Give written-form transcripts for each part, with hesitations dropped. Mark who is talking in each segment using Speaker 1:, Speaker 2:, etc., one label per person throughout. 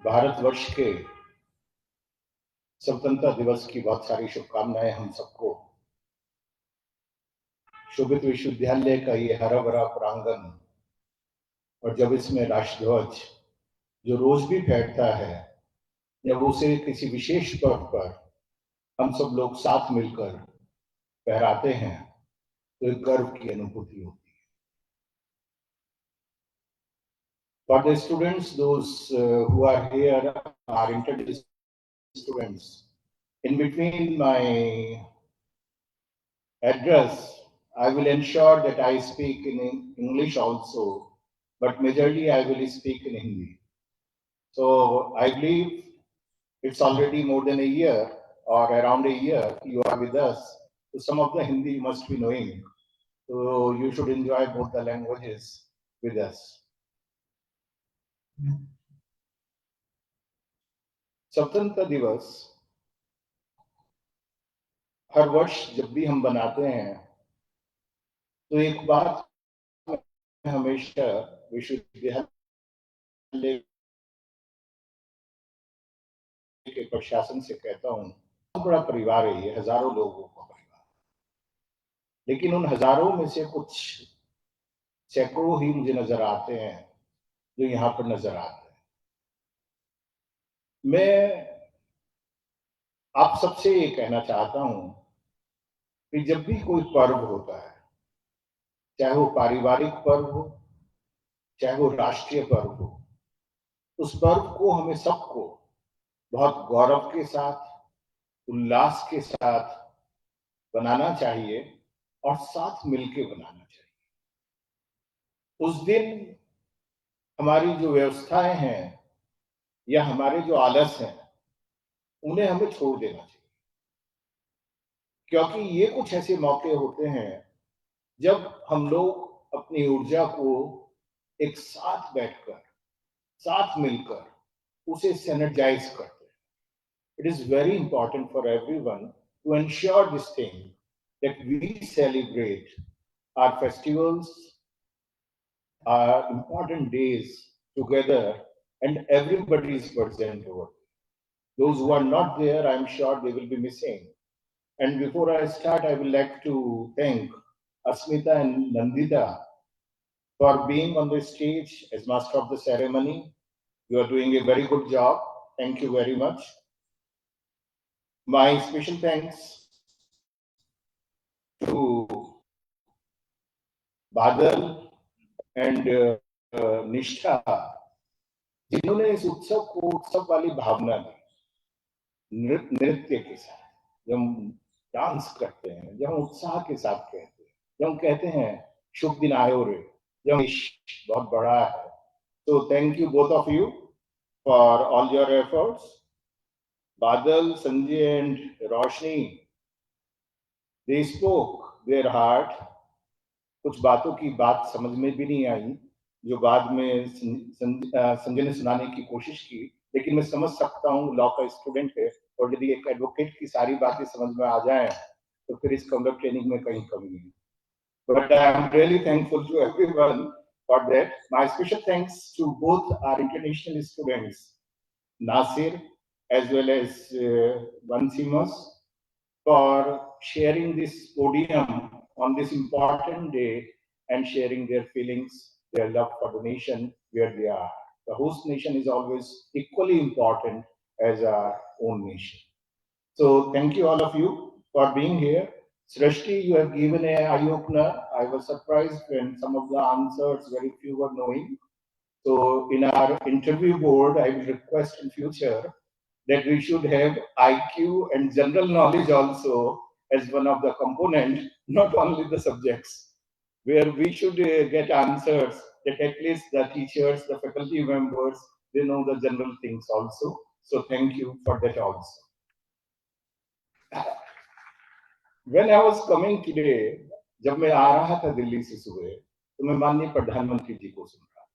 Speaker 1: भारतवर्ष के स्वतंत्रता दिवस की बहुत सारी शुभकामनाएं हम सबको। शोभित विश्वविद्यालय का ये हरा भरा प्रांगण और जब इसमें राष्ट्रध्वज जो रोज भी फहरता है, जब उसे किसी विशेष पर्व पर हम सब लोग साथ मिलकर फहराते हैं तो एक गर्व की अनुभूति होती है। For the students, those who are here are interdisciplinary students. In between my address, I will ensure that I speak in English also, but majorly I will speak in Hindi. So I believe it's already more than a year or around a year you are with us. So some of the Hindi you must be knowing. So you should enjoy both the languages with us. स्वतंत्रता दिवस हर वर्ष जब भी हम बनाते हैं तो एक बात हमेशा विश्वविद्यालय के प्रशासन से कहता हूँ, बहुत बड़ा परिवार है ये, हजारों लोगों का परिवार, लेकिन उन हजारों में से कुछ सैकड़ों ही मुझे नजर आते हैं जो यहाँ पर नजर आते हैं। मैं आप सबसे ये कहना चाहता हूँ कि जब भी कोई पर्व होता है, चाहे वो पारिवारिक पर्व हो, चाहे वो राष्ट्रीय पर्व हो, उस पर्व को हमें सबको बहुत गौरव के साथ, उल्लास के साथ बनाना चाहिए और साथ मिलके बनाना चाहिए। उस दिन हमारी जो व्यवस्थाएं हैं या हमारे जो आलस हैं उन्हें हमें छोड़ देना चाहिए, क्योंकि ये कुछ ऐसे मौके होते हैं जब हम लोग अपनी ऊर्जा को एक साथ बैठकर, साथ मिलकर उसे सिनर्जाइज करते हैं। It is very important for everyone to ensure this thing that we celebrate our festivals, our important days together, and everybody is present over. Those who are not there, I am sure they will be missing. And before I start, I would like to thank Asmita and Nandita for being on the stage as master of the ceremony. You are doing a very good job. Thank you very much. My special thanks to Badal and Nishtha, जिन्होंने इस उत्सव को उत्सव वाली भावना दी, नृत्य के साथ जब हम डांस करते हैं, जब हम उत्साह के साथ कहते हैं, जब हम कहते हैं शुभ दिन आयो रे, जब बहुत बड़ा है। तो thank you both of you for all your efforts. Badal, Sanjay and Roshni, they spoke their heart. कुछ बातों की बात समझ में भी नहीं आई जो बाद में संजय ने सुनाने की कोशिश की, लेकिन मैं समझ सकता हूँ, लॉ का स्टूडेंट है और यदि एक एडवोकेट की सारी बातें समझ में आ जाए तो फिर इस कंडक्ट ट्रेनिंग में कहीं कमी है। But I am really thankful to everyone for that. My special thanks to both our international students, Nasir as well as Vansimas, for sharing this podium on this important day and sharing their feelings, their love for the nation where they are. The host nation is always equally important as our own nation. So thank you all of you for being here. Srishti, you have given an eye-opener. I was surprised when some of the answers very few were knowing. So in our interview board, I will request in future that we should have IQ and general knowledge also as one of the component, not only the subjects, where we should get answers that at least the teachers, the faculty members, they know the general things also. So thank you for that also. When I was coming today, जब मैं आ रहा था दिल्ली से सुबह, तो मैं माननीय प्रधानमंत्री जी को सुन रहा था।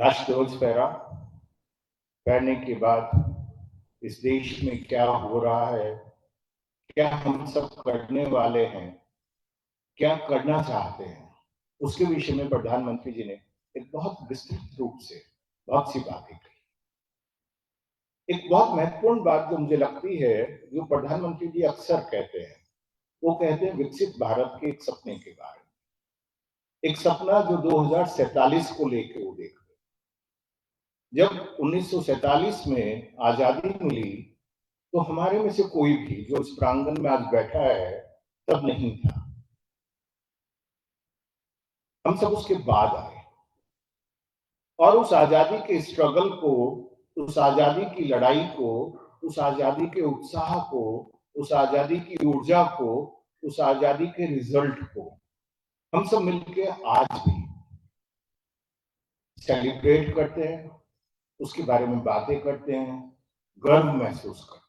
Speaker 1: राष्ट्रध्वज फहराने के बाद इस देश में क्या हो रहा है, क्या हम सब करने वाले हैं, क्या करना चाहते हैं, उसके विषय में प्रधानमंत्री जी ने एक बहुत विस्तृत रूप से बहुत सी बातें कही। एक बहुत महत्वपूर्ण बात जो मुझे लगती है, जो प्रधानमंत्री जी अक्सर कहते हैं, वो कहते हैं विकसित भारत के एक सपने के बारे में। एक सपना जो 2047 को लेके वो देख रहे। जब 1947 में आजादी मिली तो हमारे में से कोई भी जो इस प्रांगण में आज बैठा है तब नहीं था। हम सब उसके बाद आए और उस आजादी के स्ट्रगल को, उस आजादी की लड़ाई को, उस आजादी के उत्साह को, उस आजादी की ऊर्जा को, उस आजादी के रिजल्ट को हम सब मिलकर आज भी सेलिब्रेट करते हैं, उसके बारे में बातें करते हैं, गर्व महसूस करते हैं।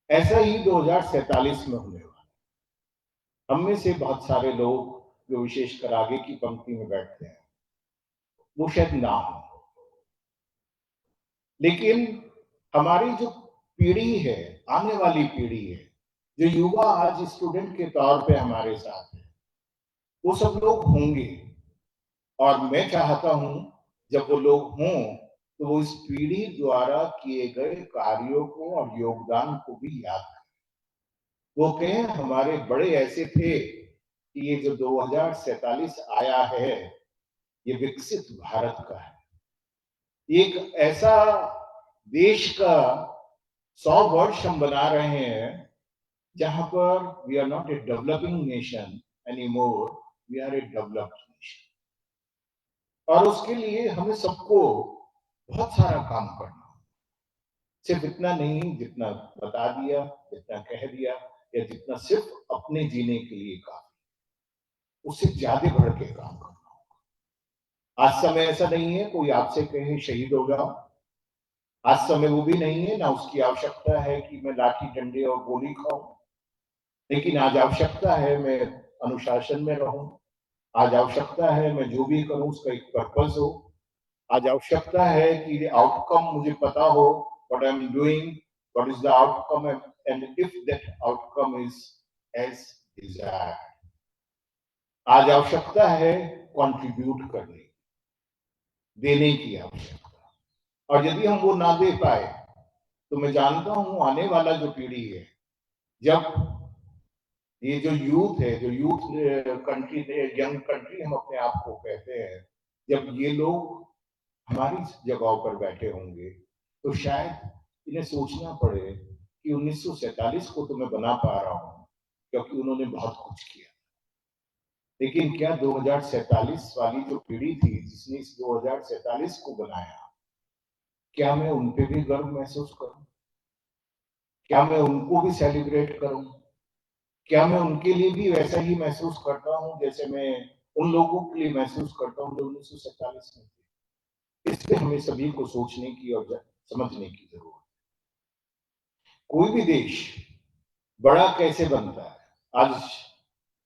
Speaker 1: ऐसा ही 2047 में होने वाला। हम में से बहुत सारे लोग जो विशेषकर आगे की पंक्ति में बैठते हैं वो शायद ना हो, लेकिन हमारी जो पीढ़ी है, आने वाली पीढ़ी है, जो युवा आज स्टूडेंट के तौर पे हमारे साथ है, वो सब लोग होंगे। और मैं चाहता हूं जब वो लोग हों तो वो इस पीढ़ी द्वारा किए गए कार्यों को और योगदान को भी याद करें। वो कहें हमारे बड़े ऐसे थे कि ये जो 2047 आया है ये विकसित भारत का है। एक ऐसा देश का 100 वर्ष हम बना रहे हैं जहां पर we are not a developing nation any more, we are a developed nation. और उसके लिए हमें सबको बहुत सारा काम करना, सिर्फ इतना नहीं जितना बता दिया, जितना कह दिया, या जितना सिर्फ अपने जीने के लिए काम, उससे ज्यादा बढ़ के काम करना होगा। आज समय ऐसा नहीं है कोई आपसे कहे शहीद हो जाओ, आज समय वो भी नहीं है, ना उसकी आवश्यकता है कि मैं लाठी डंडे और गोली खाऊं, लेकिन आज आवश्यकता है मैं अनुशासन में रहूं। आज आवश्यकता है मैं जो भी करूं उसका एक पर्पस हो। आज आवश्यकता है कि आउटकम मुझे पता हो, what I am doing, what is the outcome, and if that outcome is as desired. आज आवश्यकता है कंट्रीब्यूट करने, देने की आवश्यकता। और यदि हम वो ना दे पाए तो मैं जानता हूं आने वाला जो पीढ़ी है, जब ये जो यूथ है, जो यूथ कंट्री, यंग कंट्री हम अपने आप को कहते हैं, जब ये लोग हमारी जगहों पर बैठे होंगे तो शायद इन्हें सोचना पड़े कि 1947 को तो मैं बना पा रहा हूं क्योंकि उन्होंने बहुत कुछ किया, लेकिन क्या 2047 वाली जो पीढ़ी थी जिसने इस 2047 को बनाया, क्या मैं उन पे भी गर्व महसूस करूं? क्या मैं उनको भी सेलिब्रेट करूं? क्या मैं उनके लिए भी वैसा ही महसूस करता हूं जैसे मैं उन लोगों के लिए महसूस करता हूं जो 1947 में थे? इस पे हमें सभी को सोचने की और समझने की जरूरत है। कोई भी देश बड़ा कैसे बनता है? आज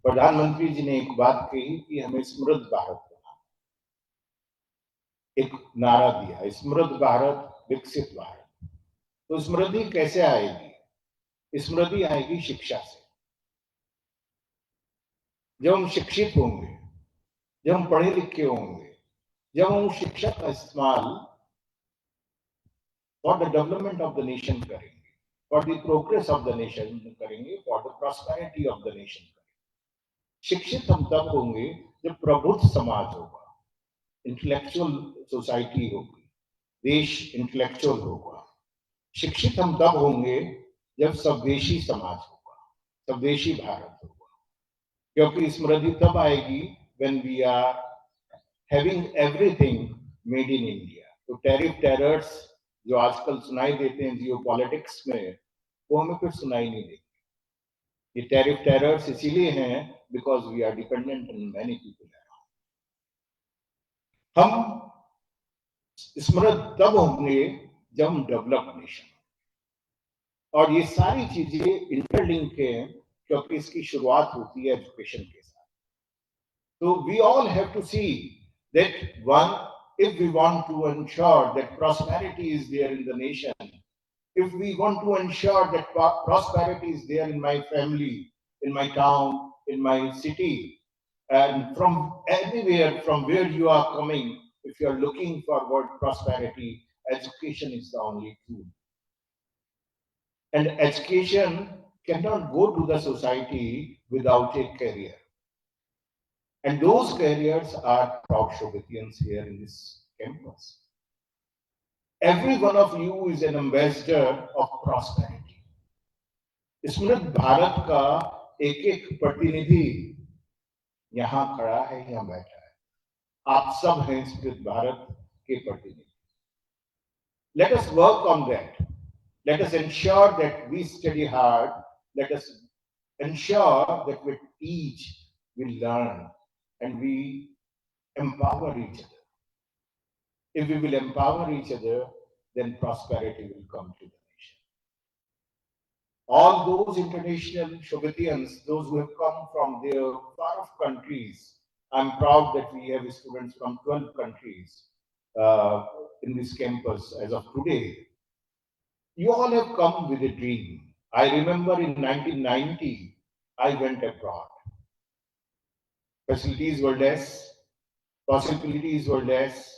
Speaker 1: प्रधानमंत्री जी ने एक बात कही कि हमें समृद्ध भारत बनाना, एक नारा दिया, समृद्ध भारत, विकसित भारत। तो समृद्धि कैसे आएगी? समृद्धि आएगी शिक्षा से। जब हम शिक्षित होंगे, जब हम पढ़े लिखे होंगे, जब हम शिक्षा का इस्तेमाल for the development of the nation करेंगे, for the progress of the nation करेंगे, for the prosperity of the nation करेंगे। शिक्षित हम तब होंगे जब प्रबुद्ध समाज होगा, इंटेलेक्चुअल सोसाइटी होगी, देश इंटेलेक्चुअल होगा। शिक्षित हम तब होंगे जब स्वदेशी समाज होगा, स्वदेशी भारत होगा। क्योंकि समृद्धि तब आएगी when we are having everything made in India। तो टैरिफ टेरर्स जो आजकल सुनाई देते हैं जियो पॉलिटिक्स में, वो हमें फिर सुनाई नहीं देते। ये टैरिफ टेरर्स इसीलिए हैं because we are dependent on many people around. हम समृद्ध तब होंगे जब हम डेवलप नेशन, और ये सारी चीजें इंटरलिंक है क्योंकि इसकी शुरुआत होती है एजुकेशन के साथ। तो we all have to see that one, if we want to ensure that prosperity is there in the nation, if we want to ensure that prosperity is there in my family, in my town, in my city, And from anywhere, from where you are coming, if you are looking for world prosperity, education is the only tool. And education cannot go to the society without a career. And those careers are proud Shobhitians here in this campus. Every one of you is an ambassador of prosperity. स्मृत भारत का एक एक प्रतिनिधि यहाँ खड़ा है, यहाँ बैठा है. आप सब हैं स्मृत भारत के प्रतिनिधि. Let us work on that. Let us ensure that we study hard. Let us ensure that we teach, we learn, and we empower each other. If we will empower each other, then prosperity will come to the nation. All those international Shobhitians, those who have come from their far-off countries, I'm proud that we have students from 12 countries in this campus as of today. You all have come with a dream. I remember in 1990, I went abroad. Facilities were less, possibilities were less,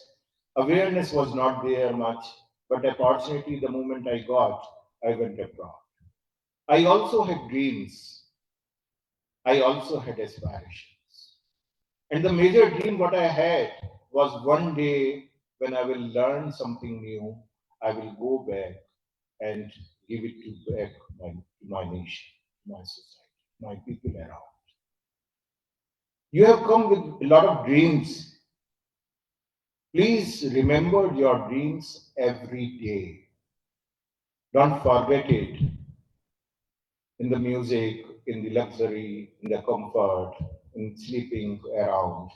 Speaker 1: awareness was not there much, but opportunity, the moment I got, I went abroad. I also had dreams. I also had aspirations. And the major dream what I had was one day when I will learn something new, I will go back and give it to back my nation, my society, my people around. You have come with a lot of dreams. Please remember your dreams every day. Don't forget it in the music, in the luxury, in the comfort, in sleeping around,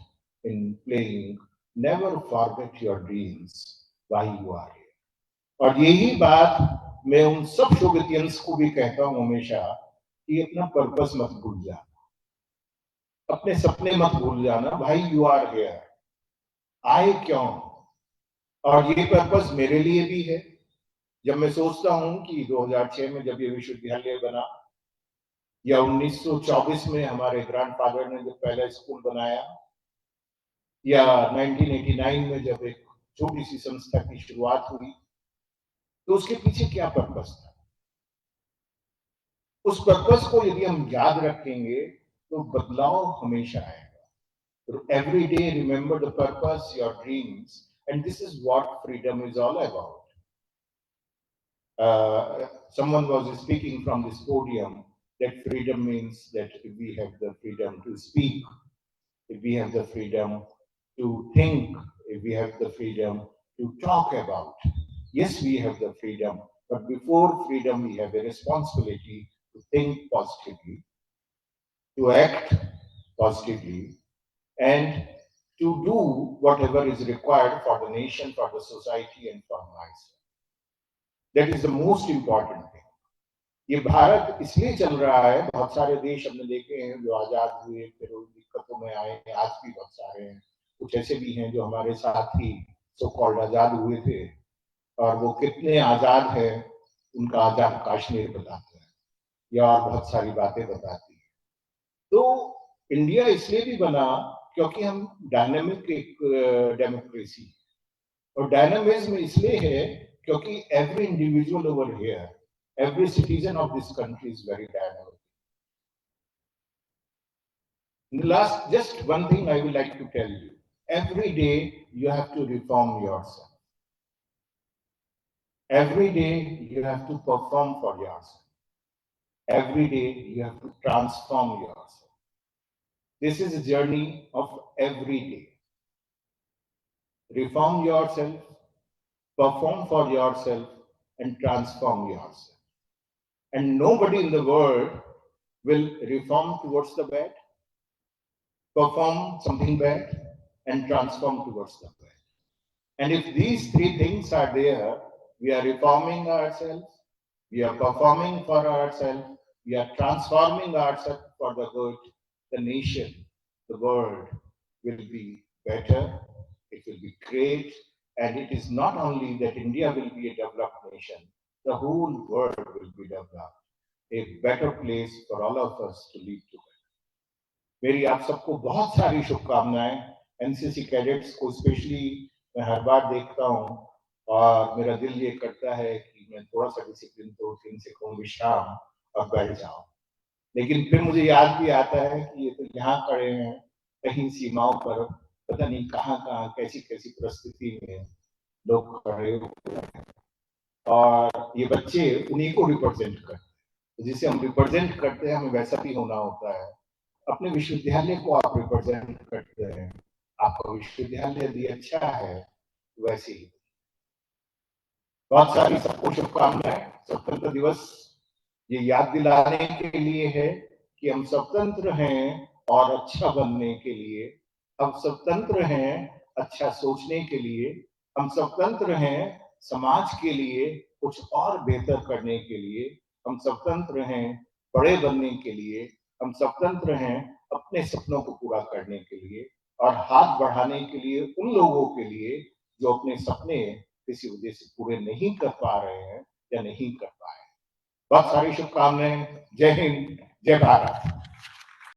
Speaker 1: in playing. Never forget your dreams, why you are here. और यही बात मैं उन सब शोभितियंस को भी कहता हूं हमेशा कि अपना पर्पस मत भूल जाना, अपने सपने मत भूल जाना. भाई यू आर हियर, आए क्यों? और ये पर्पस मेरे लिए भी है. जब मैं सोचता हूं कि 2006 में जब ये विश्वविद्यालय बना या 1924 में हमारे ग्रैंडफादर ने जब पहला स्कूल बनाया या 1989 में जब एक छोटी सी संस्था की शुरुआत हुई, तो उसके पीछे क्या पर्पस था? उस पर्पस को यदि हम याद रखेंगे तो बदलाव हमेशा आएगा. Every day remember the purpose, your dreams, and this is what freedom is all about. Someone was speaking from this podium that freedom means that if we have the freedom to speak, if we have the freedom to think, if we have the freedom to talk about. Yes, we have the freedom, but before freedom, we have a responsibility to think positively, to act positively, and to do whatever is required for the nation, for the society, and for myself. That is the most important thing. ये भारत इसलिए चल रहा है, बहुत सारे देश हमने देखे हैं जो आजाद हुए फिर दिक्कतों में आए, आज भी बहुत सारे हैं. कुछ ऐसे भी हैं जो हमारे साथ ही सो कॉल्ड आजाद हुए थे और वो कितने आजाद है उनका आजाद कश्मीर बताते हैं या और बहुत सारी बातें बताती है. तो इंडिया इसलिए भी बना क्योंकि हम डायनामिक एक डेमोक्रेसी, और डायनामिज्म इसलिए है क्योंकि every individual over here, every citizen of this country is very dynamic. In the last, just one thing I would like to tell you. Every day you have to reform yourself. Every day you have to perform for yourself. Every day you have to transform yourself. This is a journey of every day. Reform yourself, perform for yourself, and transform yourself. And nobody in the world will reform towards the bad, perform something bad, and transform towards the bad. And if these three things are there, we are reforming ourselves, we are performing for ourselves, we are transforming ourselves for the good, the nation, the world will be better, it will be great, and it is not only that India will be a developed nation, the whole world will be developed, a better place for all of us to live together. मेरी आप सबको बहुत सारी शुभकामनाएं। NCC cadets को specially मैं हर बार देखता हूँ और मेरा दिल ये करता है कि मैं थोड़ा सा डिसिप्लिन तो इनसे कहूँ विश्राम और बैठ जाऊं। लेकिन फिर मुझे याद भी आता है कि ये तो यहाँ खड़े हैं कहीं सीमाओं पर, पता नहीं कहाँ कहाँ कैसी कैसी परिस्थिति में लोग खड़े हुए हैं और ये बच्चे उन्हीं को रिप्रेजेंट करते हैं। जिसे हम रिप्रेजेंट करते हैं हमें वैसा भी होना होता है। अपने विश्वविद्यालय को आप रिप्रेजेंट करते हैं, आपका विश्वविद्यालय यदि अच्छा है वैसे ही। बहुत सारी सबको शुभकामनाएं। स्वतंत्र दिवस ये याद दिलाने के लिए है कि हम स्वतंत्र हैं और अच्छा बनने के लिए, हम स्वतंत्र हैं अच्छा सोचने के लिए, हम स्वतंत्र हैं समाज के लिए कुछ और बेहतर करने के लिए, हम स्वतंत्र हैं बड़े बनने के लिए, हम स्वतंत्र हैं अपने सपनों को पूरा करने के लिए और हाथ बढ़ाने के लिए उन लोगों के लिए जो अपने सपने किसी वजह से पूरे नहीं कर पा रहे हैं या नहीं कर पाए। बहुत सारी शुभकामनाएं। जय हिंद, जय भारत।